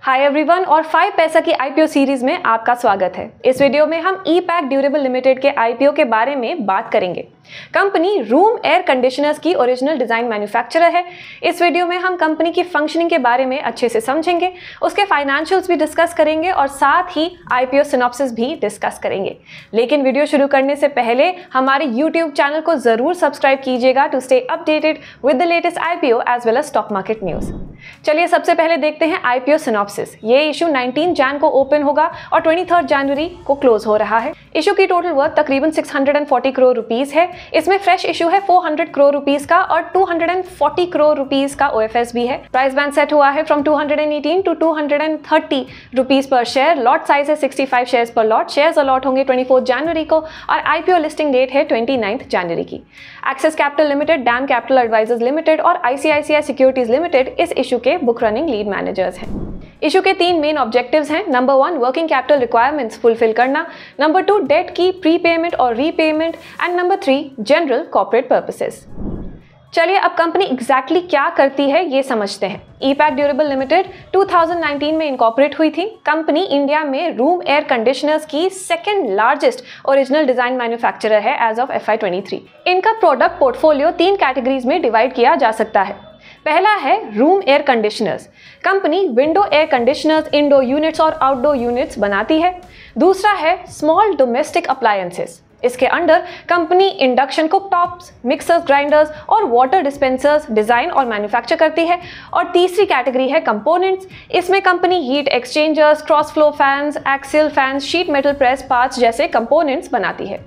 Hi everyone और 5 पैसा की आईपीओ सीरीज में आपका स्वागत है। इस वीडियो में हम ई-पैक ड्यूरेबल लिमिटेड के आईपीओ के बारे में बात करेंगे। कंपनी रूम एयर कंडीशनर्स की ओरिजिनल डिजाइन मैन्युफैक्चरर है। इस वीडियो में हम कंपनी की फंक्शनिंग के बारे में अच्छे से समझेंगे, उसके फाइनेंशियल्स भी डिस्कस करेंगे और साथ ही आईपीओ सिनॉप्सिस भी डिस्कस करेंगे। लेकिन वीडियो शुरू करने से पहले हमारे यूट्यूब चैनल को जरूर सब्सक्राइब कीजिएगा to stay updated with the latest IPO as well as stock market news. चलिए सबसे पहले देखते हैं आईपीओ सिनॉप्सिस। ये इशू 19 जैन को ओपन होगा और 23 जनवरी को क्लोज हो रहा है। इशू की टोटल वर्थ तकरीबन 640 करोड़ रुपीस है। इसमें फ्रेश इशू है 400 करोड़ रुपीस का और 240 करोड़ रुपीस का ओएफएस भी है। प्राइस बैंड सेट हुआ है फ्रॉम 218 टू 230 रुपीस पर शेयर। लॉट साइज है 65 शेयर्स पर लॉट। शेयर्स अलॉट होंगे 24 जनवरी को और आईपीओ लिस्टिंग डेट है 29 जनवरी की। Axis capital limited, DAM capital advisors limited और आईसीआईसीआई सिक्योरिटीज लिमिटेड इस इशू के बुक रनिंग लीड मैनेजर्स हैं। इशू के 3 मेन ऑब्जेक्टिव्स हैं। Number 1 working capital requirements fulfil करना, नंबर 2 डेट की प्रीपेमेंट और repayment and number 3 general corporate purposes. चलिए अब कंपनी एग्जैक्टली क्या करती है ये समझते हैं। ई-पैक ड्यूरेबल लिमिटेड 2019 में इनकॉर्पोरेट हुई थी। कंपनी इंडिया में रूम एयर कंडीशनर्स की second largest original design manufacturer है एज ऑफ FY23। इनका प्रोडक्ट पोर्टफोलियो 3 कैटेगरीज में डिवाइड किया जा सकता है। पहला है room air conditioners. Company window air conditioners, indoor units और आउटडोर यूनिट्स बनाती है। दूसरा है स्मॉल डोमेस्टिक अप्लायंसेस। इसके under company induction cooktops, mixers, grinders और वाटर डिस्पेंसर्स डिजाइन और मैन्युफैक्चर करती है। और तीसरी कैटेगरी है कंपोनेंट्स। इसमें company heat exchangers, cross flow fans, axial fans, sheet metal press parts जैसे कंपोनेंट्स बनाती है।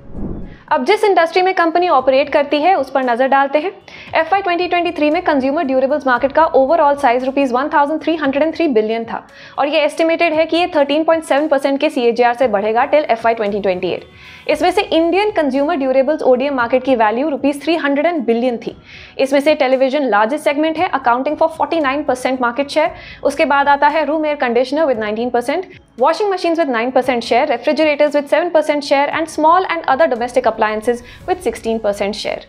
अब जिस इंडस्ट्री में कंपनी ऑपरेट करती है उस पर नजर डालते हैं। FY 2023 में कंज्यूमर ड्यूरेबल्स मार्केट का ओवरऑल साइज ₹1303 बिलियन था और ये एस्टिमेटेड है कि ये 13.7% के CAGR से बढ़ेगा टिल FY 2028। इसमें से Indian consumer durables ODM market की वैल्यू ₹300 बिलियन थी। इसमें से टेलीविजन लार्जेस्ट सेगमेंट है, अकाउंटिंग फॉर 49% मार्केट शेयर। उसके बाद आता है room air conditioner with 19%, washing machines with 9% share, refrigerators with 7% share and small and other domestic appliances with 16% share.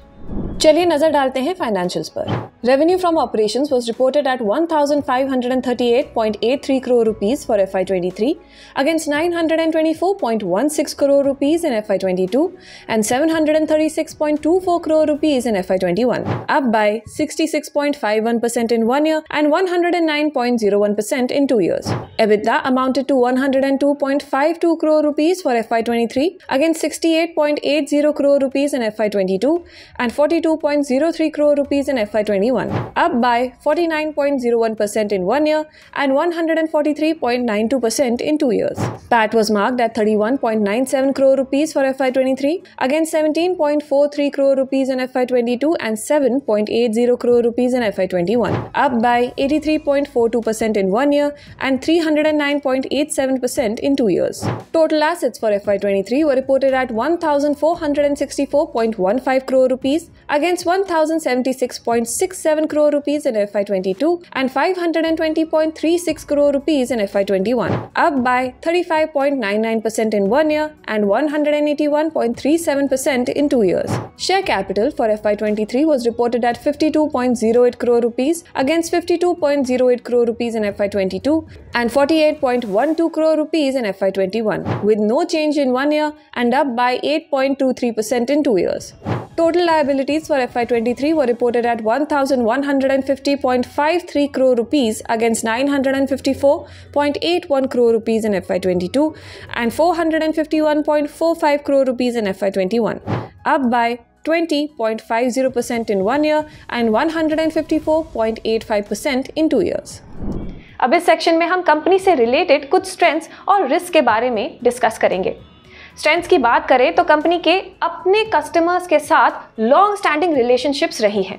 चलिए नजर डालते हैं फाइनेंशियल्स पर। Revenue from operations was reported at 1538.83 crore rupees for FY23 against 924.16 crore rupees in FY22 and 736.24 crore rupees in FY21, up by 66.51% in 1 year and 109.01% in 2 years. EBITDA amounted to 102.52 crore rupees for FY23 against 68.80 crore rupees in FY22 and 42.03 crore rupees in FY21, up by 49.01% in 1 year and 143.92% in 2 years. PAT was marked at 31.97 crore rupees for FY23 against 17.43 crore rupees in FY22 and 7.80 crore rupees in FY21, up by 83.42% in 1 year and 309.87% in 2 years. Total assets for FY23 were reported at 1,464.15 crore rupees against 1,076.67 crore rupees in FY22 and 520.36 crore rupees in FY21, up by 35.99% in 1 year and 181.37% in 2 years. Share capital for FY23 was reported at 52.08 crore rupees against 52.08 crore rupees in FY22 and 48.12 crore rupees in FY21, with no change in 1 year and up by 8.23% in 2 years. Total liabilities for FY23 were reported at 1,150.53 crore rupees against 954.81 crore rupees in FY22 and 451.45 crore rupees in FY21, up by 20.50% in 1 year and 154.85% in 2 years. अब इस section में हम company से related कुछ strengths और risk के बारे में डिस्कस करेंगे। स्ट्रेंथ्स की बात करें तो कंपनी के अपने कस्टमर्स के साथ लॉन्ग स्टैंडिंग रिलेशनशिप्स रही हैं।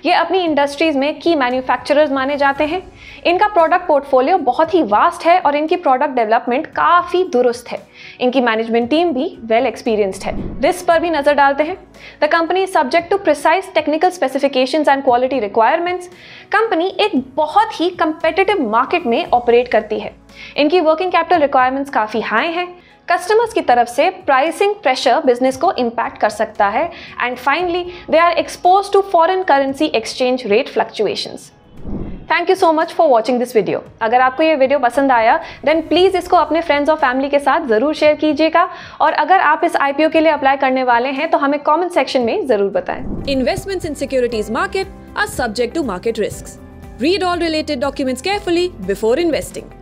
ये अपनी इंडस्ट्रीज में की मैन्युफैक्चरर्स माने जाते हैं। इनका प्रोडक्ट पोर्टफोलियो बहुत ही वास्ट है और इनकी प्रोडक्ट डेवलपमेंट काफ़ी दुरुस्त है। इनकी मैनेजमेंट टीम भी वेल एक्सपीरियंस्ड है। रिस्क पर भी नजर डालते हैं। The company is subject to precise technical specifications and quality requirements. Company एक बहुत ही कंपेटिटिव मार्केट में ऑपरेट करती है। इनकी वर्किंग कैपिटल रिक्वायरमेंट्स काफ़ी हाई हैं। कस्टमर्स की तरफ से प्राइसिंग प्रेशर बिजनेस को इम्पैक्ट कर सकता है and finally they are expose to foreign currency exchange rate fluctuations. Thank you so much for watching this video. अगर आपको ये वीडियो पसंद आया देन प्लीज इसको अपने फ्रेंड्स और फैमिली के साथ जरूर शेयर कीजिएगा, और अगर आप इस IPO के लिए अप्लाई करने वाले हैं तो हमें कमेंट सेक्शन में जरूर बताएं। Investments in securities market are subject to market risks. Read all related documents carefully before investing.